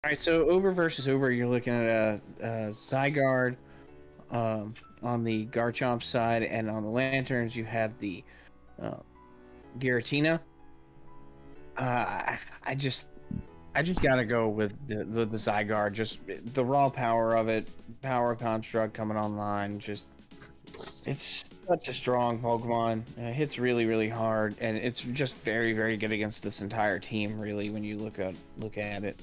All right, so Uber versus Uber, you're looking at a Zygarde on the Garchomp side, and on the Lanturns, you have the uh, Giratina. I just gotta go with the Zygarde. Just the raw power of it, power construct coming online. Just it's such a strong Pokemon. It hits really, really hard, and it's just very, very good against this entire team. Really, when you look at it.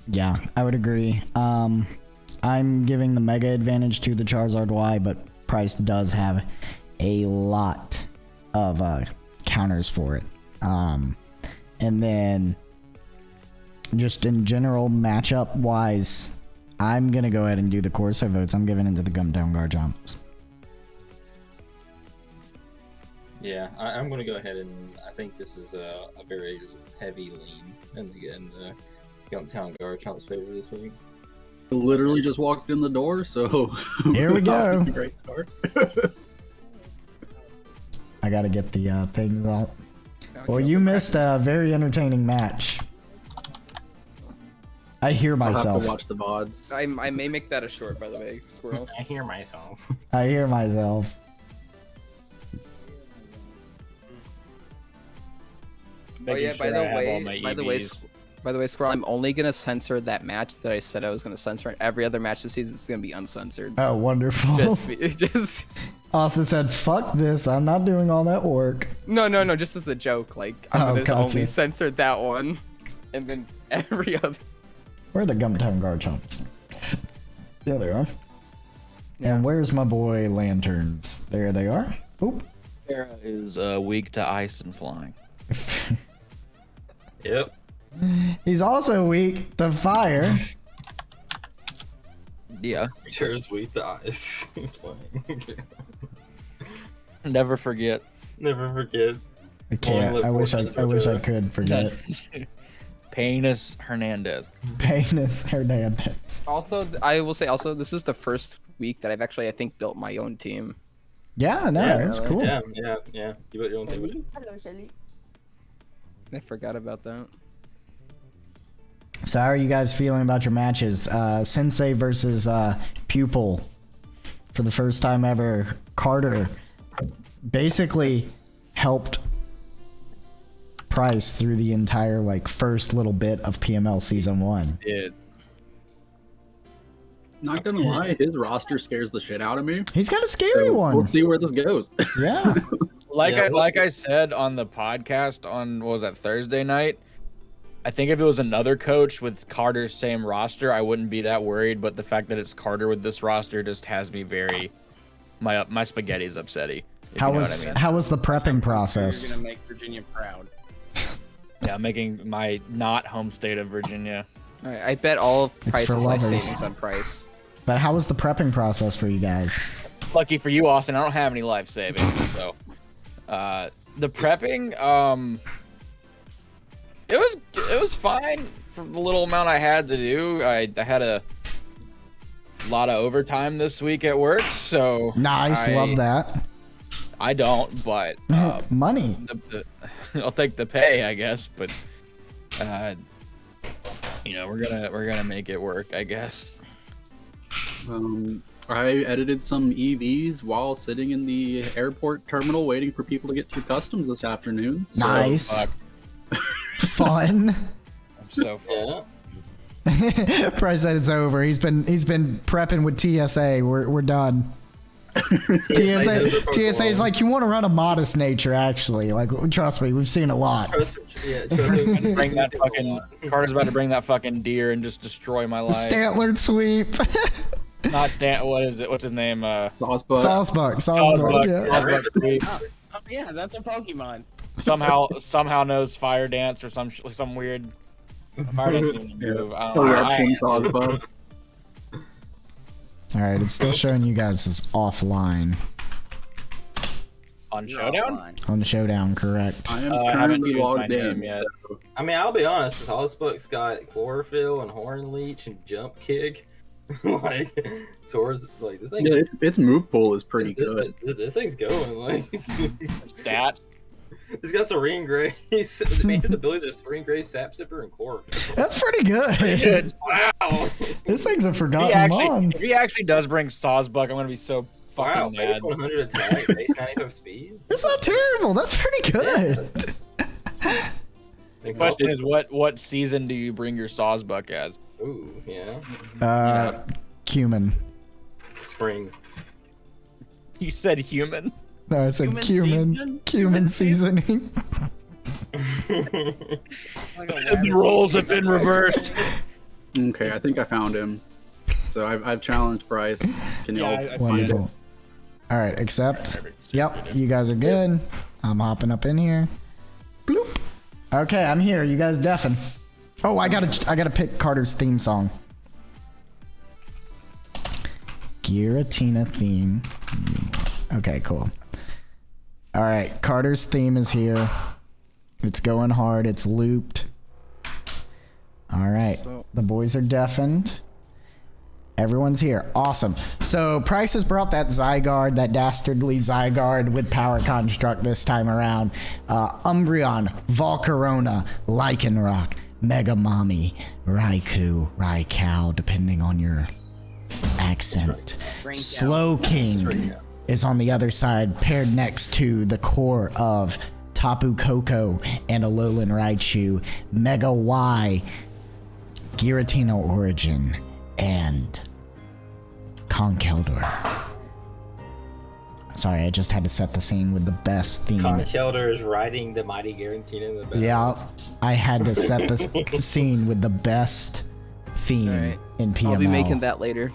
Yeah, I would agree. I'm giving the mega advantage to the Charizard Y, but Price does have a lot of counters for it. And then just in general matchup wise, I'm gonna go ahead and do the Corso votes. I'm giving it to the Gumptown Garchomps. Yeah, I'm going to go ahead and I think this is a very heavy lean in the Gumptown Garchomps favor this week. Literally just walked in the door, so Here we go. Great start. I gotta get the things out. Well, you missed a very entertaining match. I hear I'll myself. have to watch the VODs. I may make that a short, by the way, Squirrel. I hear myself. I hear myself. Oh yeah, by the way, Squirrel, I'm only gonna censor that match that I said I was gonna censor. Every other match this season is gonna be uncensored. Oh, wonderful. Just Austin said, "Fuck this! I'm not doing all that work." no, just as a joke. Like I'm gonna gotcha. only censor that one, and then every other. Where are the Gumptown Garchomps? There they are. And where's my boy Lanturns? There they are. Oop. Terra is weak to ice and flying. Yep. He's also weak to fire. Yeah. Terra's weak to ice. Never forget. Never forget. I can't. I wish I could forget. Penis Hernandez. Penis Hernandez. Also, I will say this is the first week that I've actually, I think, built my own team. Yeah, no, it's cool. Yeah. You built your own thing with it. Hello, Shelly. I forgot about that. So how are you guys feeling about your matches? Sensei versus Pupil. For the first time ever, Carter basically helped Price through the entire first little bit of PML Season 1. Did. Not gonna lie, his roster scares the shit out of me. He's got a scary one. We'll see where this goes. Yeah. Like I said on the podcast on what was that Thursday night, I think if it was another coach with Carter's same roster, I wouldn't be that worried. But the fact that it's Carter with this roster just has me my spaghetti's upsetty. How was the prepping process? You're gonna make Virginia proud. Yeah, making my not home state of Virginia. All right, I bet all of It's Price's for life lovers. savings on Price. But how was the prepping process for you guys? Lucky for you, Austin, I don't have any life savings, so the prepping, it was fine for the little amount I had to do. I had a lot of overtime this week at work, so Nice, love that. I don't, but Money. I'll take the pay, I guess. But we're gonna make it work, I guess. I edited some EVs while sitting in the airport terminal waiting for people to get through customs this afternoon. So, Nice. Fun. I'm so full. Price said it's over. He's been prepping with TSA. We're done. TSA is like, you want to run a modest nature, actually. Like, trust me, we've seen a lot. Bring that fucking Carter's about to bring that fucking deer and just destroy my life. Stantlered sweep. Not Stant. What is it? What's his name? Saucebuck. Saucebuck. Yeah. Saucebuck sweep. Oh, yeah, that's a Pokemon. Somehow knows fire dance or some weird fire dance move. I don't know. Eruption Saucebuck. All right, it's still showing you guys as offline On Showdown? on the showdown. Correct. I am I haven't currently used my logged name in. yet. I mean, I'll be honest. Saucebuck's got chlorophyll and horn leech and jump kick. Sora's this thing. Yeah, its move pool is pretty good. This thing's going Stat. He's got Serene Grace. Man, his abilities are Serene Grace, Sap Sipper, and Cork. That's pretty good. Wow. This thing's a forgotten mon. If he actually does bring Sawsbuck, I'm gonna be so fucking Wow, base mad. 100 attack, base 95 speed. That's not terrible. That's pretty good. The question is, what season do you bring your Sawsbuck as? Ooh, yeah. Cumin. Spring. You said human. No, I said cumin. Cumin seasoning. The roles have been reversed. Okay, I think I found him. So I've challenged Bryce. Can y'all find it? Wonderful. All right, accept. Yep, you guys are good. I'm hopping up in here. Bloop. Okay, I'm here. You guys deafen. Oh, I gotta pick Carter's theme song. Giratina theme. Okay, cool. All right, Carter's theme is here. It's going hard. It's looped. All right, the boys are deafened. Everyone's here. Awesome. So Price has brought that Zygarde, that dastardly Zygarde with Power Construct this time around. Umbreon, Volcarona, Lycanroc, Megamami, Raikou, Raikou, depending on your accent. Slowking is on the other side, paired next to the core of Tapu Koko and Alolan Raichu, Mega Y, Giratina Origin, and Conkeldurr. Sorry, I just had to set the scene with the best theme. Conkeldurr is riding the mighty Giratina in the back. Yeah, I had to set the scene with the best theme in PML. I'll be making that later.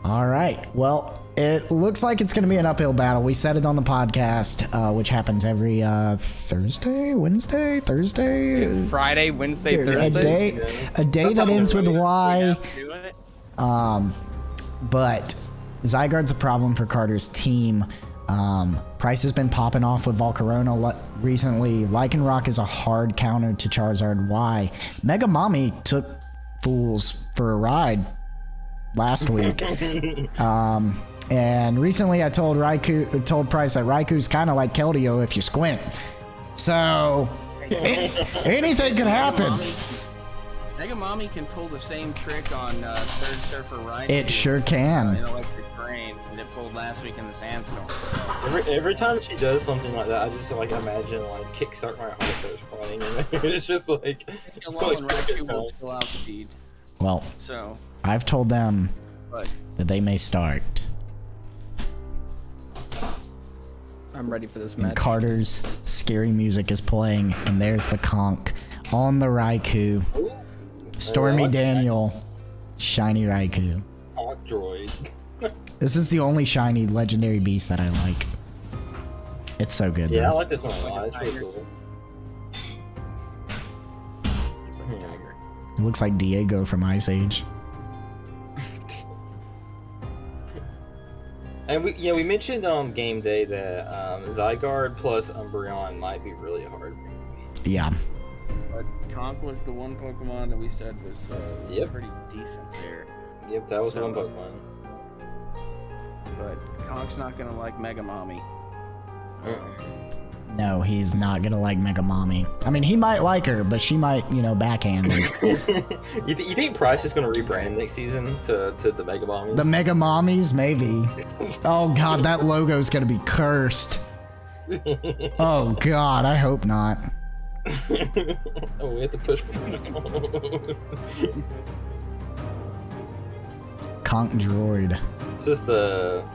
All right. Well, it looks like it's going to be an uphill battle. We said it on the podcast, which happens every Thursday, Wednesday, Thursday, Friday, Wednesday, Thursday. A day that ends with Y. But Zygarde's a problem for Carter's team. Price has been popping off with Volcarona recently. Lycanroc is a hard counter to Charizard Y. Megamami took fools for a ride last week. And recently I told Price that Raikou's kind of like Keldeo if you squint. So anything could happen. Megamami can pull the same trick on Third Surfer Raikou. It sure can. In Electric Brain that it pulled last week in the Sandstorm. Every time she does something like that, I just like imagine like Kickstart My Heart starts playing, and it's just like. Alolan Raikou will still outspeed. Well, so I've told them that they may start. I'm ready for this And match. Carter's scary music is playing, and there's the conch on the Raikou. Stormy Daniel, shiny Raikou. Hawk Droid. This is the only shiny legendary beast that I like. It's so good. Yeah, though. I like this one a lot. It's pretty cool. It looks like Diego from Ice Age. And we mentioned game day that Zygarde plus Umbreon might be really hard. Yeah. But Conch was the one Pokemon that we said was pretty decent there. Yep, that was the one Pokemon. But Conch's not gonna like Megamami. No, he's not gonna like Megamami. I mean, he might like her, but she might, backhand him. You think Price is gonna rebrand next season to the Megamomies? The Megamommies, maybe. Oh god, that logo's gonna be cursed. Oh god, I hope not. Oh, we have to push. Conch Droid. This is the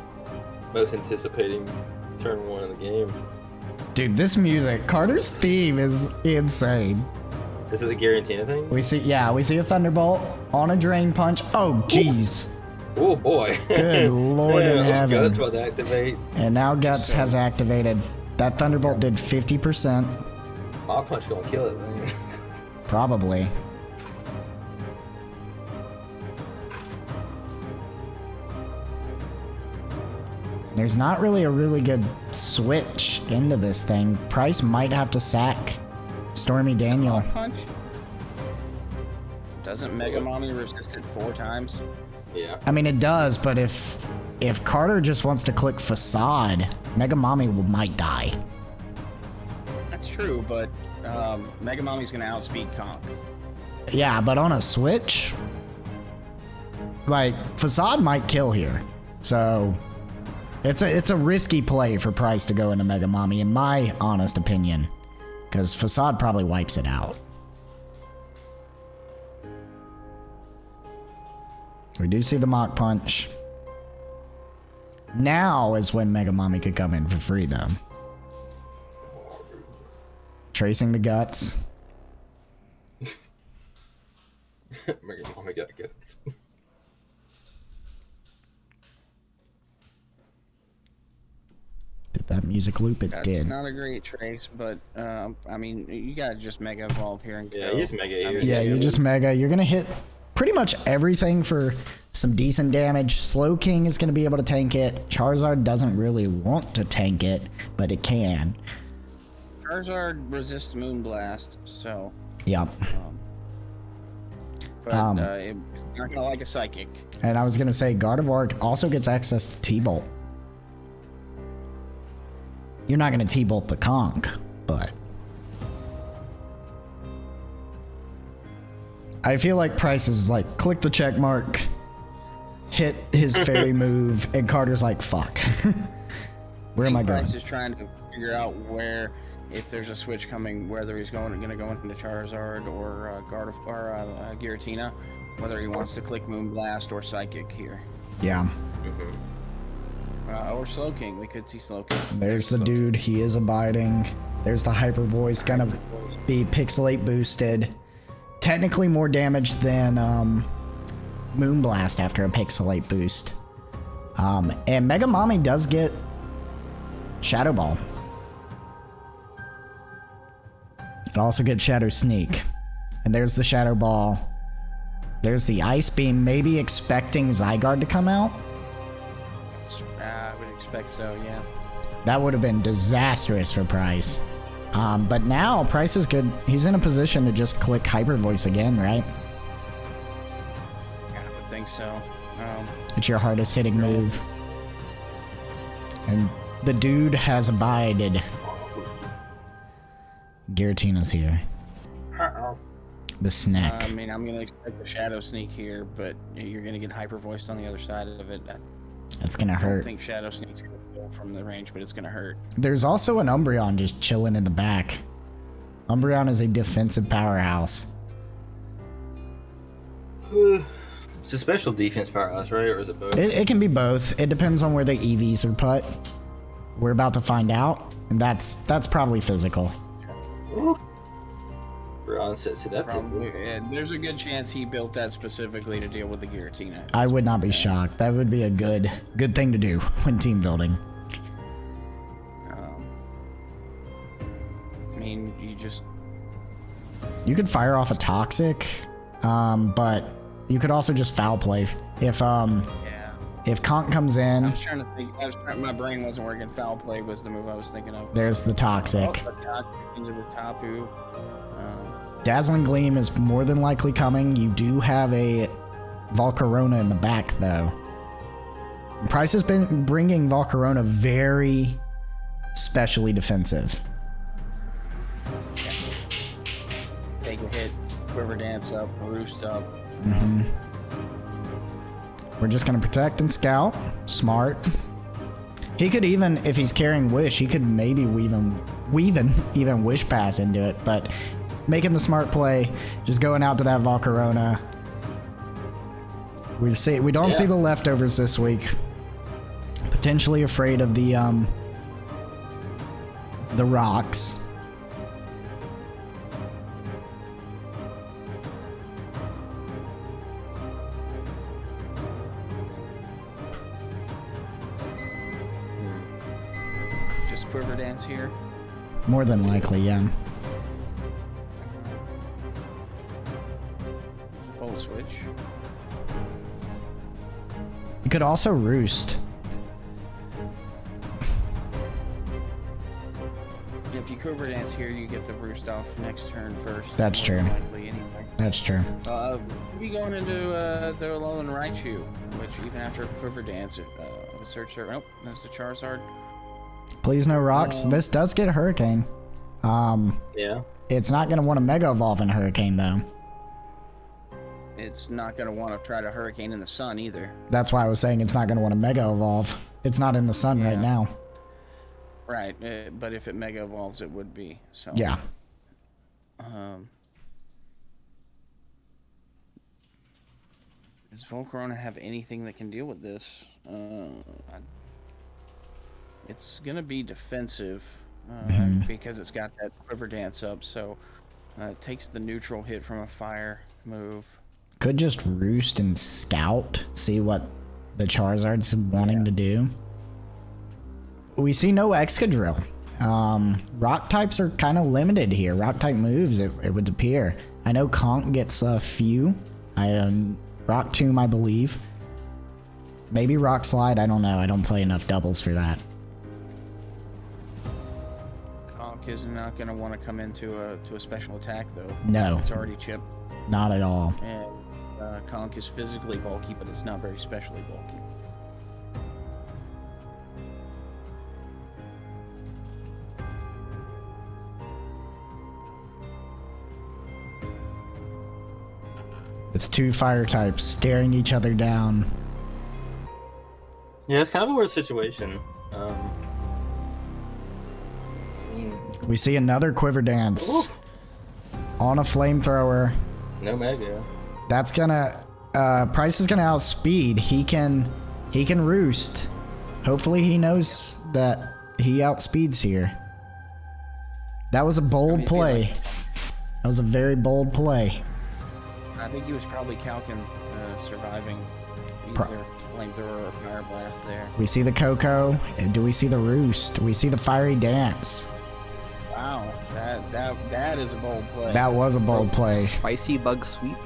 most anticipating turn 1 in the game. Dude, this music, Carter's theme is insane. Is it the Giratina thing? We see a Thunderbolt on a Drain Punch. Oh, jeez. Oh boy. Good lord in heaven. Guts about to activate. And now Guts has activated. That Thunderbolt did 50%. My punch gonna kill it, man. Probably. There's not really a really good switch into this thing. Price might have to sack Stormy Daniel. Punch? Doesn't Megamami resist it 4 times? Yeah. I mean, it does, but if Carter just wants to click Facade, Mega Mommy might die. That's true, but Mega Mommy's gonna outspeed Conk. Yeah, but on a Switch, like, Facade might kill here. So it's a risky play for Price to go into Mega Mommy, in my honest opinion, because Facade probably wipes it out. We do see the Mach Punch. Now is when Mega Mommy could come in for free, though. Tracing the guts. Mega Mommy got guts. Did that music loop? It That's did. not a great trace, but I mean, you gotta just Mega Evolve here and go. Yeah, he's Mega here. Yeah, you just Mega. You're gonna hit pretty much everything for some decent damage. Slow King is gonna be able to tank it. Charizard doesn't really want to tank it, but it can. Charizard resists Moonblast, so. Yep. It's not gonna like a Psychic. And I was gonna say, Gardevoir also gets access to T-Bolt. You're not gonna T-Bolt the Conk, but I feel like Price is like, click the check mark, hit his fairy move, and Carter's like, fuck. Where am I going? Price is trying to figure out where, if there's a switch coming, whether he's gonna go into Charizard or Giratina, whether he wants to click Moonblast or Psychic here. Yeah. Or Slowking. We could see Slowking. There's the dude. He is abiding. There's the Hyper Voice. Gonna be Pixelate boosted. Technically more damage than Moonblast after a Pixelate boost. And Mega Mommy does get Shadow Ball. It also gets Shadow Sneak. And there's the Shadow Ball. There's the Ice Beam. Maybe expecting Zygarde to come out. I would expect so, yeah. That would have been disastrous for Price. But now Price is good. He's in a position to just click Hyper Voice again, right? I would think so. It's your hardest hitting move. And the dude has abided. Giratina's here. The snack. I mean, I'm going to expect the Shadow Sneak here, but you're going to get Hyper Voiced on the other side of it. That's going to I don't hurt. think Shadow Sneak's going to go from the range, but it's going to hurt. There's also an Umbreon just chilling in the back. Umbreon is a defensive powerhouse. It's a special defense powerhouse, right? Or is it both? It can be both. It depends on where the EVs are put. We're about to find out. And that's probably physical. Ooh. See, that's yeah, there's a good chance he built that specifically to deal with the Giratina. I would not be shocked. That would be a good thing to do when team building. I mean, you could fire off a Toxic, but you could also just foul play. If Conk comes in, I was trying to think. My brain wasn't working. Foul play was the move I was thinking of. There's the Toxic. Into the Tapu. Dazzling Gleam is more than likely coming. You do have a Volcarona in the back, though. Price has been bringing Volcarona very specially defensive. Take a hit, Quiver Dance up, Roost up. We're just going to protect and scout. Smart. He could even, if he's carrying Wish, he could maybe even Wish Pass into it, but making the smart play, just going out to that Volcarona. We don't see the leftovers this week. Potentially afraid of the rocks. Just Quiver Dance here. More than likely, yeah. Full switch. You could also Roost. If you Quiver Dance here, you get the Roost off next turn first. That's true. Likely anyway. That's true. could be going into the Alolan Raichu, which even after a Quiver Dance, search there. Nope, that's the Charizard. Please no rocks. This does get Hurricane. Yeah. It's not gonna want to Mega Evolve in Hurricane though. It's not going to want to try to Hurricane in the sun either. That's why I was saying it's not gonna want to Mega Evolve. It's not in the sun right now. Right, but if it Mega Evolves, it would be. So. Yeah. Does Volcarona have anything that can deal with this? It's gonna be defensive because it's got that Quiver Dance up, so it takes the neutral hit from a fire move. Could just roost and scout, see what the Charizard's wanting to do. We see no Excadrill. Rock types are kind of limited here. Rock type moves, it would appear. I know Conk gets a few. Rock Tomb, I believe. Maybe Rock Slide, I don't know. I don't play enough doubles for that. Conk is not going to want to come into a special attack, though. No. It's already chipped. Not at all. And Conk is physically bulky, but it's not very specially bulky. It's two fire types staring each other down. Yeah, it's kind of a weird situation. We see another Quiver Dance. Ooh. On a Flamethrower. No Mega. That's gonna Price is gonna outspeed. He can roost. Hopefully he knows that he outspeeds here. That was a bold play. That was a very bold play. I think he was probably calcing surviving either Flamethrower or Fire Blast there. We see the Coco. Do we see the Roost? Do we see the Fiery Dance? Wow, that is a bold play. That was a bold play. Spicy Bug Sweep.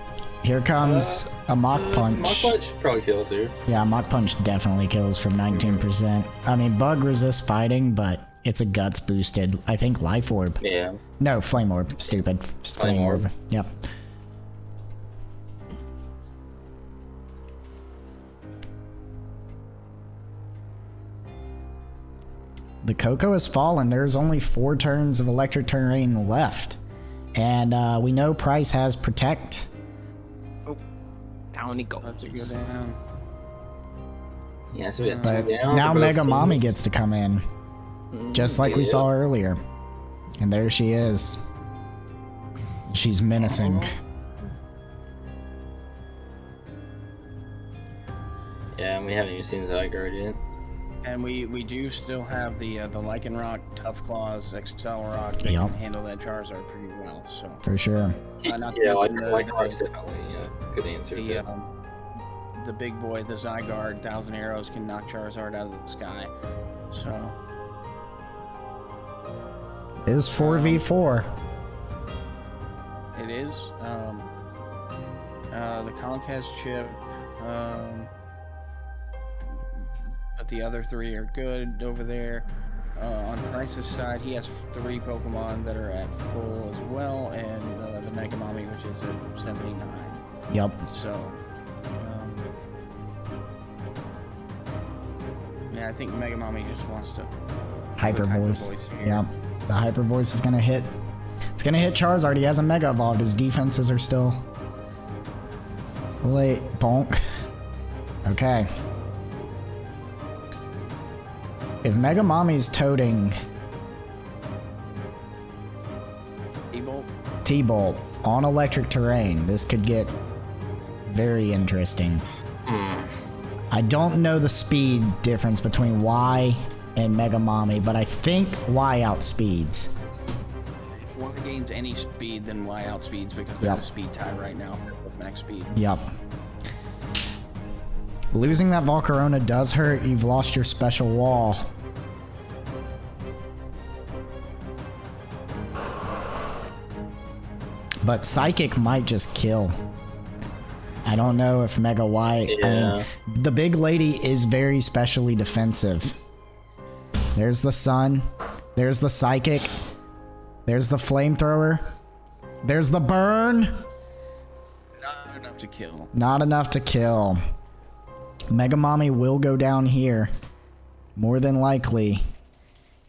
Here comes a Mach Punch. Mach Punch probably kills here. Yeah, Mach Punch definitely kills from 19%. I mean, Bug resists fighting, but it's a Guts boosted, I think, Life Orb. Yeah. No, Flame Orb. Stupid. Flame Orb. Yep. The Coco has fallen. There's only 4 turns of Electric Terrain left. And we know Price has Protect. Oh, down he goes. That's a good down. Yeah, so we have But two down. now for both Mega teams. Mommy gets to come in. Just like we saw earlier. And there she is. She's menacing. Yeah, and we haven't even seen Zygarde yet. And we do still have the Lycanroc, Tough Claws, Accelerock that Yep. can handle that Charizard pretty well. So For sure. not Yeah, to mention Lycanroc's definitely a good answer to the big boy, the Zygarde, 1,000 Arrows can knock Charizard out of the sky. So It is 4v4. it is. The Conk has Chip. But the other 3 are good over there. On Price's side, he has 3 Pokemon that are at full as well, and the Mega Mommy, which is at 79. Yep. So, yeah, I think Mega Mommy just wants to Hyper Voice. here. Yep. The Hyper Voice is gonna hit. It's gonna hit Charizard. He hasn't Mega Evolved. His defenses are still late. Bonk. Okay. If Mega Mommy's toting T-Bolt. T-Bolt on electric terrain, this could get very interesting. I don't know the speed difference between Y and Mega Mommy, but I think Y outspeeds. If one gains any speed, then Y outspeeds because they're Yep. the speed tie right now with max speed. Yep. Losing that Volcarona does hurt. You've lost your special wall. But Psychic might just kill. I don't know if Mega Y... I mean, the big lady is very specially defensive. There's the Sun. There's the Psychic. There's the Flamethrower. There's the Burn. enough to kill. Not enough to kill. Mega Mommy will go down here. More than likely.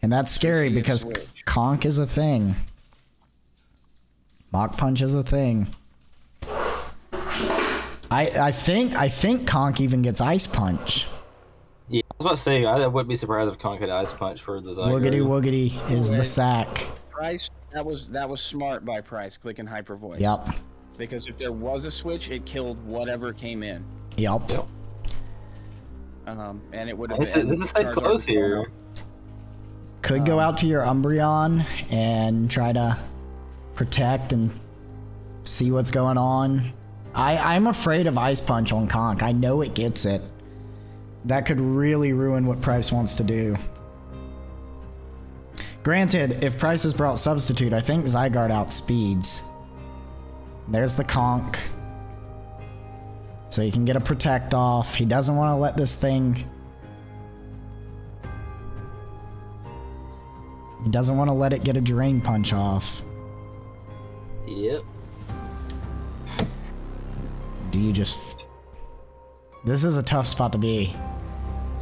And that's scary because Conk is a thing. Mach Punch is a thing. I think Conk even gets Ice Punch. Yeah, I was about to say, I wouldn't be surprised if Conk had Ice Punch for the Zygarde. Woogity Woogity is the sack. Price, that was smart by Price, clicking Hyper Voice. Yep. Because if there was a switch, it killed whatever came in. Yep. And it would have This been... is stayed close here. Could go out to your Umbreon and try to protect and see what's going on. I'm afraid of Ice Punch on Conk. I know it gets it. That could really ruin what Price wants to do. Granted, if Price has brought Substitute, I think Zygarde outspeeds. There's the Conk. So you can get a Protect off. He doesn't want to let this thing... He doesn't want to let it get a Drain Punch off. Yep. Do you just... This is a tough spot to be.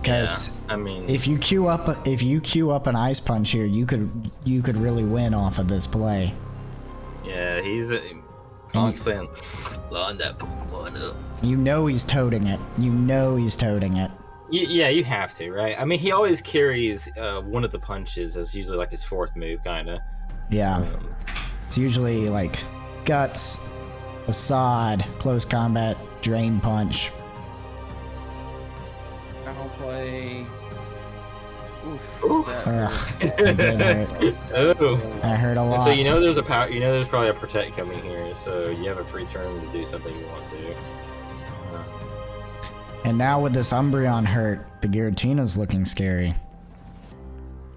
Because I mean, if you queue up an Ice Punch here, you could really win off of this play. yeah, he's Conk's saying, line that Pokemon up. You know he's toting it. You know he's toting it. Yeah, you have to, right? I mean, he always carries one of the punches as usually like his fourth move, kind of. Yeah. It's usually like Guts, Facade, Close Combat, Drain Punch. Foul play... Oof. Oof. That Ugh, it did hurt. Oh. I heard a lot. So you know there's a power. You know there's probably a protect coming here. So you have a free turn to do something you want to. And now with this Umbreon hurt, the Giratina's looking scary.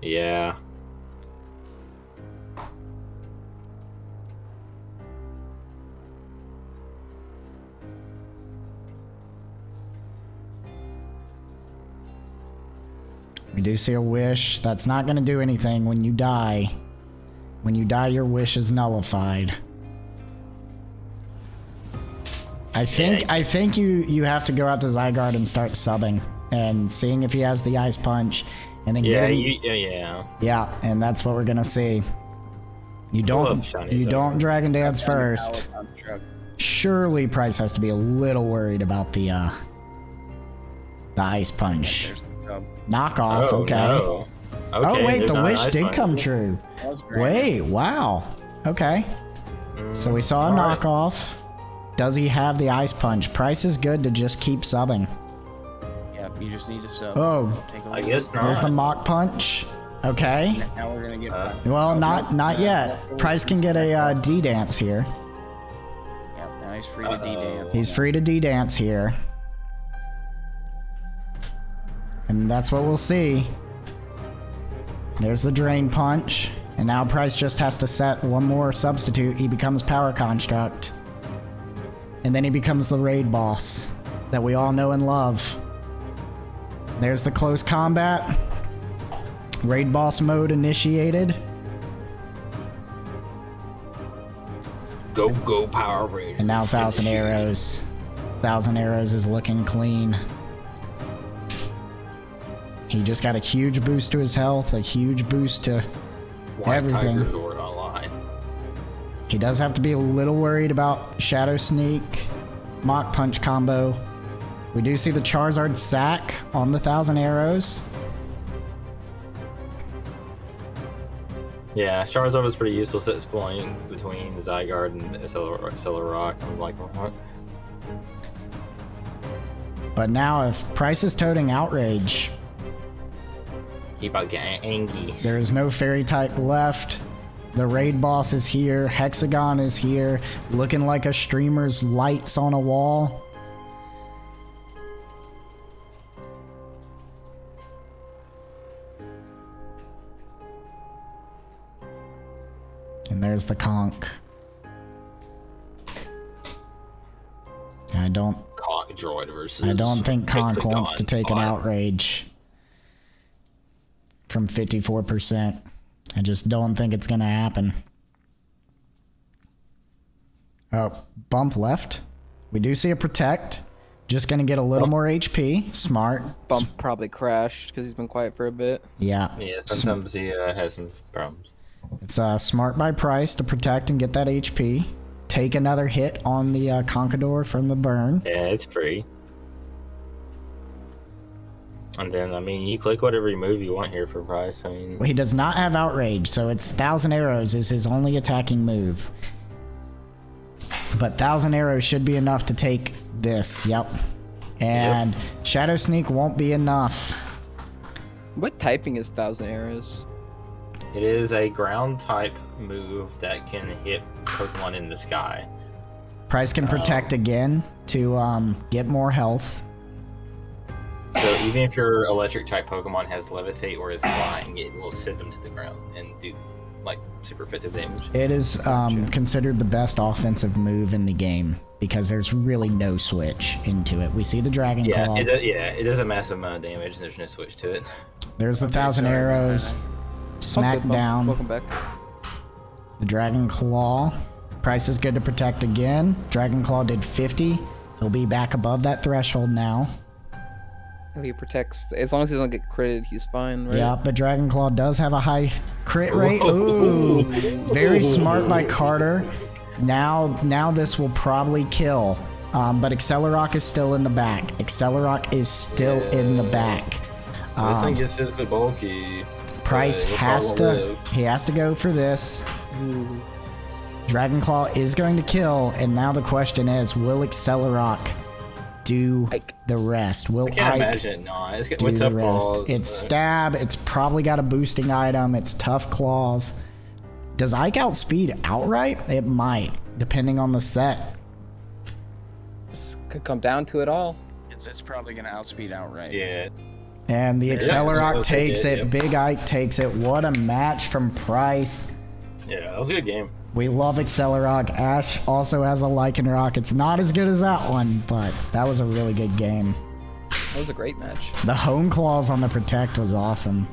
Yeah. We do see a wish. That's not going to do anything when you die. When you die, your wish is nullified. I think you have to go out to Zygarde and start subbing and seeing if he has the Ice Punch, and then yeah, and that's what we're gonna see. You don't Dragon Dance first. Surely Price has to be a little worried about the Ice Punch. Knockoff, Oh, okay. no. Okay, Oh wait, there's the not an wish Ice did Punch. come true. Wait, wow. Okay. So we saw a alright. knockoff. Does he have the Ice Punch? Price is good to just keep subbing. Yeah, you just need to sub. Oh, Take a I look. guess not. there's the Mach Punch. Okay. Now we're gonna get... Well, not yet. Price can get a D-Dance here. Yep, now he's free to D-Dance. He's free to D-Dance here. And that's what we'll see. There's the Drain Punch. And now Price just has to set one more substitute. He becomes Power Construct. And then he becomes the raid boss that we all know and love. There's the Close Combat. Raid boss mode initiated. Go Power Rangers. And now 1,000 Arrows. 1,000 Arrows is looking clean. He just got a huge boost to his health, a huge boost to everything. Tiger Zord online. He does have to be a little worried about Shadow Sneak, Mach Punch combo. We do see the Charizard sack on the 1,000 Arrows. Yeah, Charizard was pretty useless at this point between Zygarde and Accelerock. I'm like, what? But now if Price is toting Outrage, He about getting angry. there is no Fairy type left. The raid boss is here. Hexagon is here. Looking like a streamer's lights on a wall. And there's the Conk. I don't Conk Droid versus. I don't think Conk Hexagon wants to take an bot. Outrage from 54%. I just don't think it's gonna happen. Oh, bump left? We do see a protect. Just gonna get a little more HP. Smart. Bump probably crashed because he's been quiet for a bit. Yeah. Yeah, sometimes he has some problems. It's smart by Price to protect and get that HP. Take another hit on the Conquador from the burn. Yeah, it's free. And then, I mean, you click whatever move you want here for Price. I mean, Well, he does not have Outrage, so it's 1,000 Arrows is his only attacking move. But 1,000 Arrows should be enough to take this. Yep. And Shadow Sneak won't be enough. What typing is 1,000 Arrows? it is a ground type move that can hit Pokemon in the sky. Price can protect again to get more health. So even if your electric type Pokemon has levitate or is flying, it will send them to the ground and do like super effective damage. It is considered the best offensive move in the game because there's really no switch into it. We see the Dragon Claw. It does a massive amount of damage and there's no switch to it. There's the 1,000 arrows. Smack down. Welcome back. The Dragon Claw. Price is good to protect again. Dragon Claw did 50. He'll be back above that threshold now. He protects as long as he doesn't get critted. He's fine, right? Yeah, but Dragon Claw does have a high crit rate. Ooh, very smart by Carter. Now this will probably kill. But Accelerock is still in the back. Accelerock is still in the back. This thing gets physically bulky. Price has to go for this. Ooh. Dragon Claw is going to kill, and now the question is, will Accelerock do the rest? Will I can't imagine it not. It's do with the tough rest? claws. It's stab. It's probably got a boosting item. It's tough claws. Does Ike outspeed outright? It might, depending on the set. This could come down to it all. It's probably gonna outspeed outright. Yeah. And the Accelerock takes it. Yep. Big Ike takes it. What a match from Price. Yeah, that was a good game. We love Accelerock. Ash also has a Lycanroc. It's not as good as that one, but that was a really good game. That was a great match. The home claws on the Protect was awesome.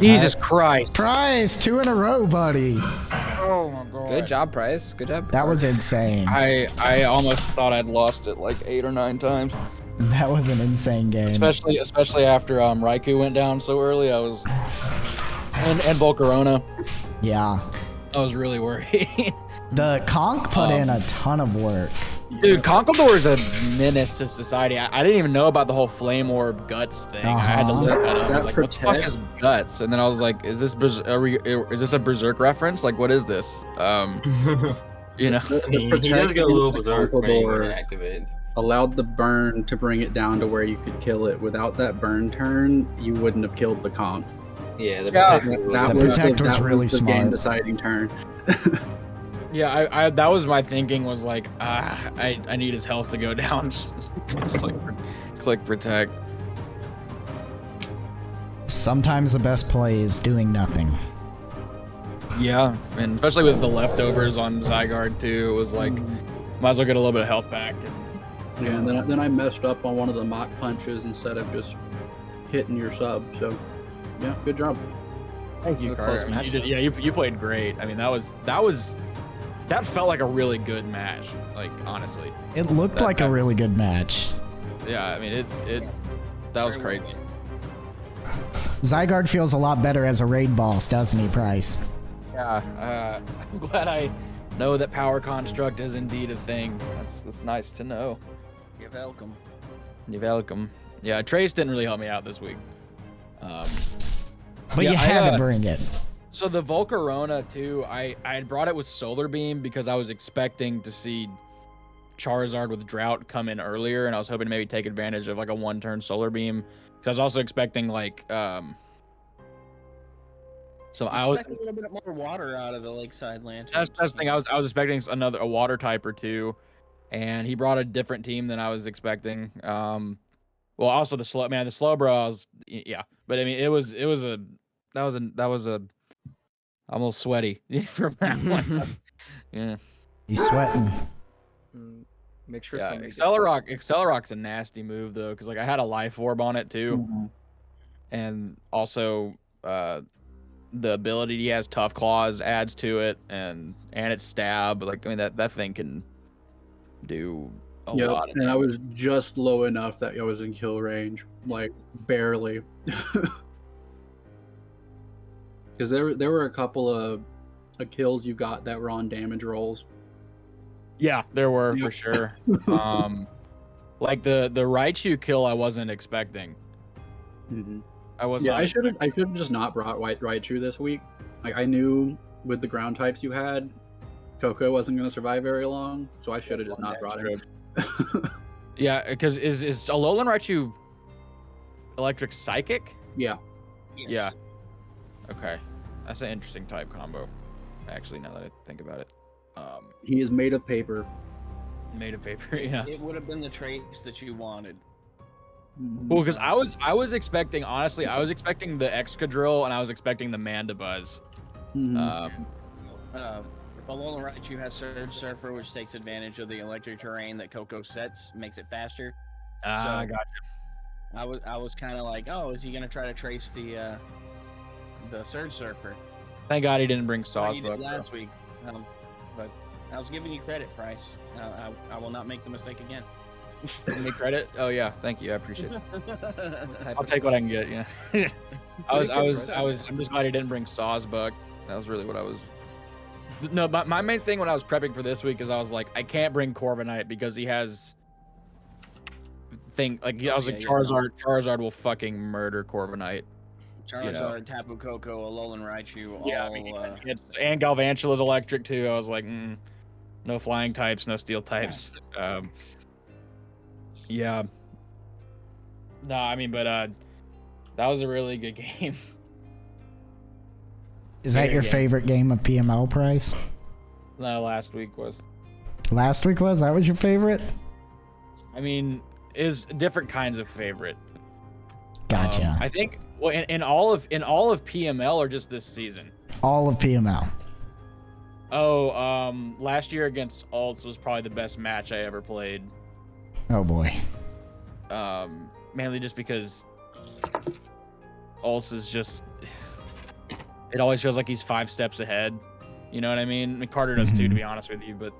Jesus Christ. Price, 2 in a row, buddy. Oh my god. Good job, Price. Good job. That was insane. I almost thought I'd lost it like 8 or 9 times. That was an insane game. Especially after Raikou went down so early. I was and Volcarona. Yeah. I was really worried. The Conch put in a ton of work. Dude, Conkeldurr is a menace to society. I didn't even know about the whole Flame Orb Guts thing. I had to look that up. I was like, what the fuck is Guts? And then I was like, is this a Berserk reference? Like, what is this? You know, He does go a little berserk when he activates. Allowed the burn to bring it down to where you could kill it. Without that burn turn, you wouldn't have killed the Conch. Yeah, the Protect was really the smart. game deciding turn. yeah, I that was my thinking was like, I need his health to go down. click Protect. Sometimes the best play is doing nothing. Yeah, and especially with the leftovers on Zygarde too, it was like, might as well get a little bit of health back. Yeah, and then I messed up on one of the mock punches instead of just hitting your sub. So, yeah, good job. Thank you, Close Carter. match, You played great. I mean, that felt like a really good match. Like honestly, It looked like a really good match. yeah. I mean, that was crazy. Zygarde feels a lot better as a raid boss, doesn't he, Price? Yeah, I'm glad I know that Power Construct is indeed a thing. That's nice to know. You're welcome. You're welcome. Yeah, Trace didn't really help me out this week. But Yeah, you had to bring it. So the Volcarona too, I had brought it with Solar Beam because I was expecting to see Charizard with Drought come in earlier, and I was hoping to maybe take advantage of like a 1-turn Solar Beam. Because I was also expecting like so I was expecting a little bit more water out of the Lakeside Lanturns. that's the thing. I was expecting a water type or two, and he brought a different team than I was expecting. Well, also the Slowbro, yeah, but I mean that was a almost sweaty from that one. Yeah, He's sweating. Make sure. yeah. somebody gets Accelerock's a nasty move though, because like I had a Life Orb on it too, and also the ability he has, Tough Claws, adds to it, and it's stab. Like I mean that thing can do a lot of and I damage. was just low enough that I was in kill range, like barely. Because there were a couple of kills you got that were on damage rolls. Yeah, there were for sure. Like the Raichu kill, I wasn't expecting. Mm-hmm. I was. Yeah, not I should have just not brought Raichu this week. Like I knew with the ground types you had, Coco wasn't going to survive very long, so I should have just not brought him. Yeah, because is Alolan Raichu electric psychic? Yeah. Yes. Yeah. Okay, that's an interesting type combo. Actually, now that I think about it, He is made of paper. made of paper. Yeah. It would have been the traits that you wanted. Well, because I was expecting, honestly, I was expecting the Excadrill and I was expecting the Mandibuzz. Mhm. Alolan Raichu has Surge Surfer, which takes advantage of the electric terrain that Coco sets, makes it faster. Ah, So- gotcha. I was kind of like, oh, is he gonna try to trace the Surge Surfer Thank God he didn't bring like he did Sawsbuck. last week? But I was giving you credit, Price. I will not make the mistake again. Give me credit. Oh yeah, thank you. I appreciate it. Type I'll of- take what I can get. Yeah. I'm just glad he didn't bring Sawsbuck. That was really what I was. No, but my main thing when I was prepping for this week is I was like, I can't bring Corviknight because he has. I was like, Charizard will fucking murder Corviknight. Charizard, Tapu Koko, Alolan Raichu, all. Yeah, I mean, and Galvantula's electric too. I was like, no flying types, no steel types. Yeah. No, I mean, but that was a really good game. Is that your favorite game of PML, Price? No, last week was. Last week was? That was your favorite? I mean, is different kinds of favorite. Gotcha. I think well, in all of PML or just this season. All of PML. Oh, last year against Alts was probably the best match I ever played. Oh boy. Mainly just because Alts is just. It always feels like he's 5 steps ahead. You know what I mean? I mean Carter does too, to be honest with you. But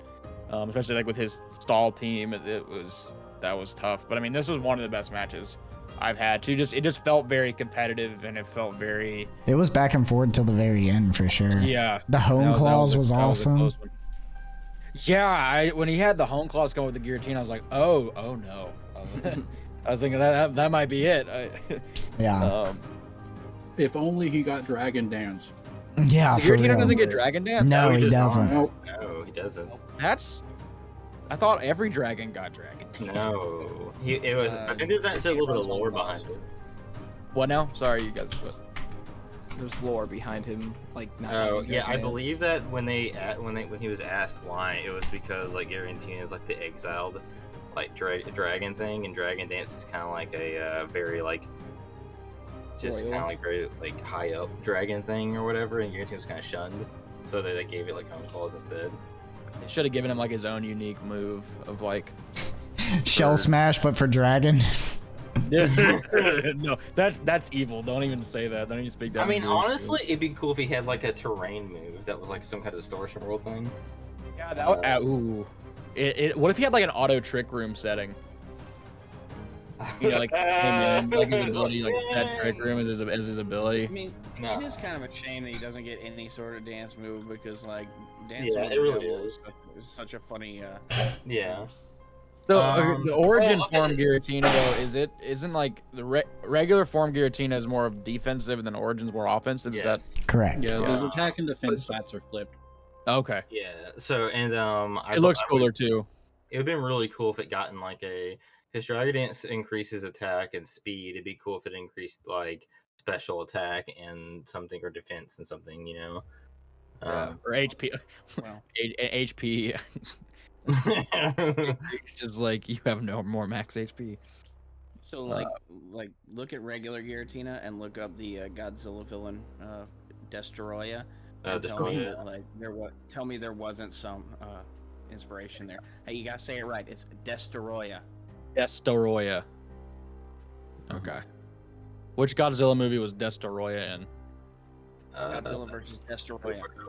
especially like with his stall team, that was tough. But I mean, this was one of the best matches I've had too. It just felt very competitive and it felt very. It was back and forth till the very end for sure. Yeah. The home claws was a awesome. close one. Yeah, when he had the home claws going with the guillotine, I was like, oh no. I was thinking that might be it. Yeah. If only he got Dragon Dance. Yeah, The for Giratina real. doesn't get Dragon Dance? No, he does not. doesn't. Nope. No, he doesn't. I thought every dragon got Dragon Dance. No, it was. I think there's actually a little bit of lore behind it. What now? Sorry, you guys. What? There's lore behind him, like. Not Oh having yeah, I Dragon believe Dance. that when he was asked why, it was because like Giratina is like the exiled, like dragon thing, and Dragon Dance is kind of like a very like. Just Royal. kind of like very like high up dragon thing or whatever, and Giratina was kind of shunned, so they gave it like home claws instead. They should have given him like his own unique move of like. Shell smash, but for dragon. No, that's evil. Don't even say that. Don't even speak that. I mean, into it. honestly, it'd be cool if he had like a terrain move that was like some kind of distortion world thing. Yeah, that would. Ooh. What if he had like an auto trick room setting? You know, like him in, like his ability, like that trick room is his ability. I mean, No. it is kind of a shame that he doesn't get any sort of dance move because, like, dance Yeah, with it the really devil is. is such a funny. Yeah. So the origin well, okay. form Giratina though, isn't like the regular form Giratina is more of defensive and then Origin's more offensive. Is Yes. Correct. Yeah, Yeah. his attack and defense stats are flipped. that okay? Yeah. So and It looks cooler too. It would have been really cool if it gotten like because Dragon Dance increases attack and speed. It'd be cool if it increased like special attack and something or defense and something, you know. Or HP. Well, HP. It's just like you have no more max HP. so like look at regular Giratina and look up the Godzilla villain Destoroyah. And tell me Destoroyah. that, like tell me there wasn't some inspiration there. Hey, you gotta say it right. It's Destoroyah. Destoroyah. Okay. Which Godzilla movie was Destoroyah in? Godzilla versus Destoroyah.